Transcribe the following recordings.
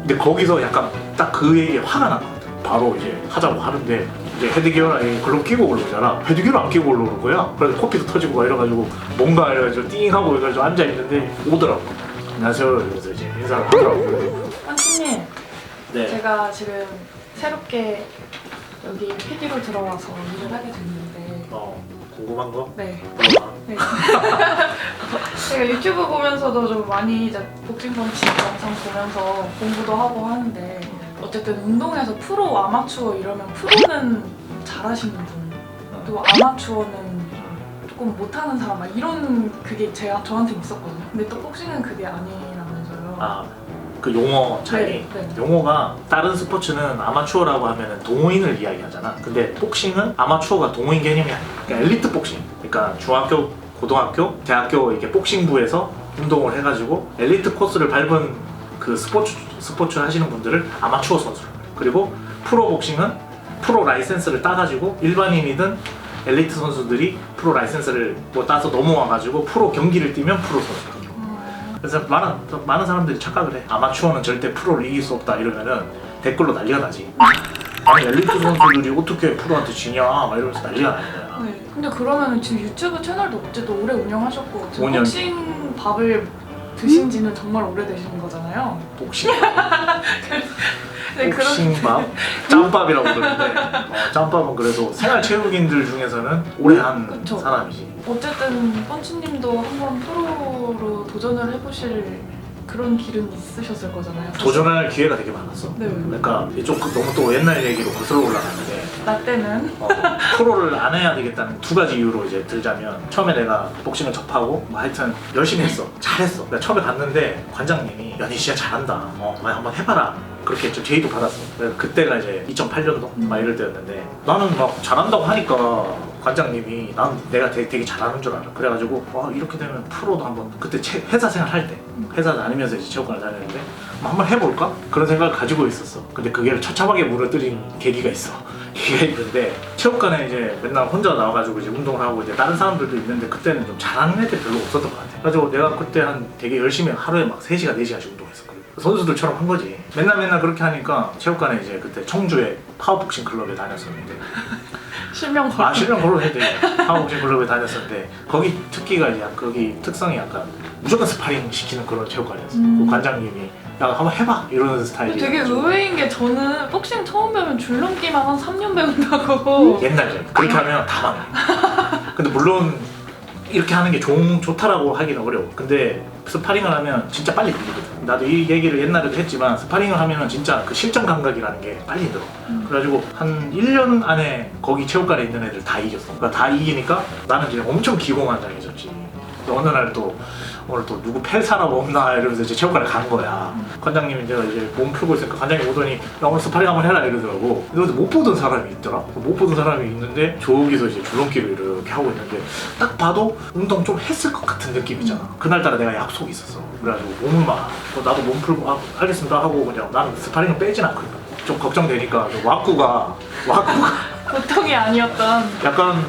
근데 거기서 약간 딱 그 얘기에 화가 난 것 같아. 바로 이제 하자고 하는데 이제 헤드기어나 글럽 끼고 올라오잖아. 헤드기어를 안 끼고 올라오는 거야. 그래서 코피도 터지고 막 이래가지고 뭔가 이래가지고 띵하고 이래가지고 앉아있는데 오더라고. 안녕하세요 이러면서 이제 인사를 하더라고. 원치님, 네. 제가 지금 새롭게 여기 PD로 들어와서 일을 하게 됐는데 궁금한 거? 네. 물어봐. 네. 제가 유튜브 보면서도 좀 많이 이제 복싱 펀치 영상 보면서 공부도 하고 하는데 어쨌든 운동에서 프로, 아마추어 이러면 프로는 잘하시는 분, 또 아마추어는 조금 못하는 사람 막 이런 그게 저한테 있었거든요. 근데 또 복싱은 그게 아니라면서요. 그 용어 차이. 네. 용어가 다른 스포츠는 아마추어라고 하면 동호인을 이야기하잖아. 근데 복싱은 아마추어가 동호인 개념이 아니야. 그러니까 엘리트 복싱. 그러니까 중학교, 고등학교, 대학교 이렇게 복싱부에서 운동을 해가지고 엘리트 코스를 밟은 그 스포츠 하시는 분들을 아마추어 선수라고 해요. 그리고 프로 복싱은 프로 라이센스를 따가지고 일반인이든 엘리트 선수들이 프로 라이센스를 따서 넘어와가지고 프로 경기를 뛰면 프로 선수라고. 그래서 많은 사람들이 착각을 해. 아마추어는 절대 프로를 이길 수 없다 이러면은 댓글로 난리가 나지. 아니 엘리트 선수들이 어떻게 프로한테 지냐 막 이러면서 난리가 나는 거야. 네. 근데 그러면은 지금 유튜브 채널도 어쨌든 오래 운영하셨고 지금 5년. 복싱 밥을 드신 지는 정말 오래되신 거잖아요. 복싱. 네, 복싱밥? 짬밥이라고 그러는데 짬밥은 그래도 생활체육인들 중에서는 오래 한 그쵸. 사람이지. 어쨌든 펀치님도 한번 프로로 도전을 해보실 그런 길은 있으셨을 거잖아요. 사실. 도전할 기회가 되게 많았어. 네. 그러니까 이쪽 너무 또 옛날 얘기로 거슬러 올라가는데 나 때는 프로를 안 해야 되겠다는 두 가지 이유로 이제 들자면 처음에 내가 복싱을 접하고 뭐 하여튼 열심히 했어. 잘했어. 내가 처음에 갔는데 관장님이 야 니 진짜 잘한다. 한번 해봐라. 그렇게 좀 제의도 받았어. 그때가 이제 2008년도 막 이럴 때였는데 나는 막 잘한다고 하니까 관장님이 내가 되게 잘하는 줄 알아. 그래가지고 이렇게 되면 프로도 한번 그때 회사 생활 할 때 회사 다니면서 이제 체육관을 다녔는데 한번 해볼까? 그런 생각을 가지고 있었어. 근데 그게 처참하게 무너뜨린 계기가 있어. 계기가 있는데 체육관에 이제 맨날 혼자 나와가지고 이제 운동을 하고 이제 다른 사람들도 있는데 그때는 좀 잘하는 애들 별로 없었던 것 같아. 그래가지고 내가 그때 되게 열심히 하루에 막 3시간, 4시간씩 운동했었거든. 선수들처럼 한 거지. 맨날 그렇게 하니까 체육관에 이제 그때 청주에 파워복싱 클럽에 다녔었는데 실명 걸어. 실명 걸어도 해도 돼. 파워복싱 클럽에 다녔었는데 거기 거기 특성이 약간 무조건 스파링 시키는 그런 체육관이었어. 그 관장님이 야 한번 해봐 이러는 스타일이. 되게 의외인 게 저는 복싱 처음 배우면 줄넘기만 한 3년 배운다고. 옛날에 그렇게 하면 다 망해. 근데 물론 이렇게 하는 게 좋다라고 하기는 어려워. 근데 스파링을 하면 진짜 빨리 밀리거든. 나도 이 얘기를 옛날에도 했지만 스파링을 하면 진짜 그 실전 감각이라는 게 빨리 늘어. 그래가지고 한 1년 안에 거기 체육관에 있는 애들 다 이겼어. 그러니까 다 이기니까 나는 이제 엄청 기고만장해졌지. 어느 날 또 오늘 또 누구 팰 사람 없나 이러면서 이제 체육관에 간 거야. 관장님이 내가 이제 몸 풀고 있으니까 관장님 오더니 야 오늘 스파링 한번 해라 이러더라고. 근데 못 보던 사람이 있더라. 못 보던 사람이 있는데 저기서 이제 줄넘기를 이렇게 하고 있는데 딱 봐도 운동 좀 했을 것 같은 느낌이잖아. 그날따라 내가 약속이 있었어. 그래가지고 몸을 막 나도 몸 풀고 알겠습니다 하고 그냥 나는 스파링을 빼진 않거든. 좀 걱정되니까 와꾸가 보통이 아니었던. 약간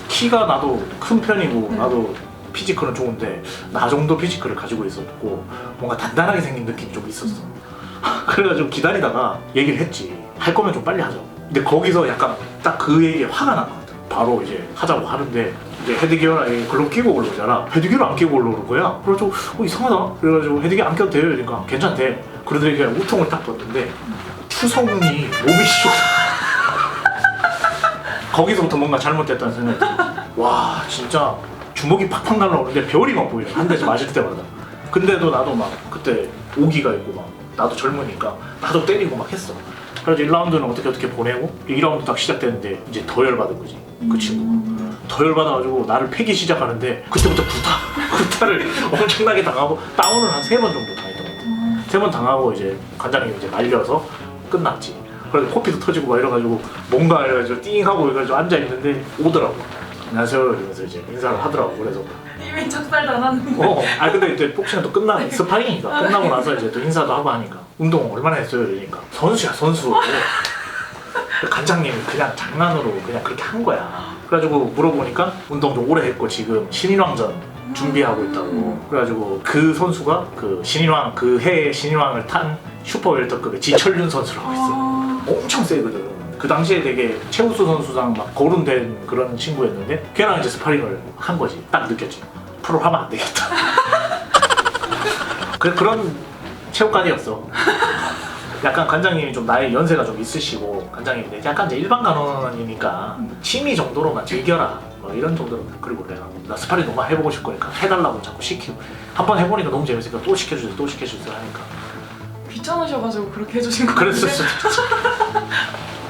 키가 나도 큰 편이고 나도 피지컬은 좋은데 나 정도 피지컬을 가지고 있었고 뭔가 단단하게 생긴 느낌이 좀 있었어. 그래가지고 기다리다가 얘기를 했지. 할 거면 좀 빨리 하자. 근데 거기서 약간 딱 그 얘기에 화가 난 것 같아. 바로 이제 하자고 하는데 이제 헤드기어나 글럽 끼고 올라오잖아. 헤드기어를 안 끼고 올라오는 거야. 그래가지고 이상하다. 그래가지고 헤드기어 안 껴도 돼요. 그러니까 괜찮대. 그러더니 그냥 우통을 딱 벗는데 추성훈이 몸이 거기서부터 뭔가 잘못됐다는 생각이 들어. 와 진짜 주먹이 팍팍 날라오는데 별이 막 보여. 한 대씩 맞을 때마다. 근데도 나도 막 그때 오기가 있고 막 나도 젊으니까 나도 때리고 막 했어. 그래서 1라운드는 어떻게 보내고 2라운드 딱 시작됐는데 이제 더 열받은 거지. 그 친구가 더 열받아가지고 나를 패기 시작하는데 그때부터 구타를 엄청나게 당하고 다운을 한 3번 정도 당했던 것 같아. 3번 당하고 이제 관장님이 이제 말려서 끝났지. 그래서 코피도 터지고 막 이래가지고 뭔가 이래가지고 띵하고 이래가지고 앉아있는데 오더라고. 안녕하세요 이러면서 이제 인사를 하더라고. 그래서 이미 착살 당하는데. 근데 이제 복싱은 또 스파링이니까 끝나고 나서 이제 또 인사도 하고 하니까 운동 얼마나 했어요 이러니까 선수야 선수. 관장님이 그냥 장난으로 그냥 그렇게 한 거야. 그래가지고 물어보니까 운동 좀 오래 했고 지금 신인왕전 준비하고 있다고. 그래가지고 그 선수가 그 신인왕 그 해의 신인왕을 탄 슈퍼 웰터급의 지철륜 선수라고 있어. 엄청 세거든. 그 당시에 되게 최우수 선수상 막 거론된 그런 친구였는데 걔랑 이제 스파링을 한 거지. 딱 느꼈지. 프로 하면 안 되겠다. 그런 체육관이었어. 약간 관장님이 좀 나이 연세가 좀 있으시고 관장님이 약간 이제 일반 간호인이니까 취미 정도로만 즐겨라 뭐 이런 정도로. 그리고 내가 나 스파링 너무 해보고 싶으니까 해달라고 자꾸 시키고 한 번 해보니까 너무 재밌으니까 또 시켜주세요 또 시켜주세요 하니까 귀찮으셔가지고 그렇게 해주신 거 그랬었어.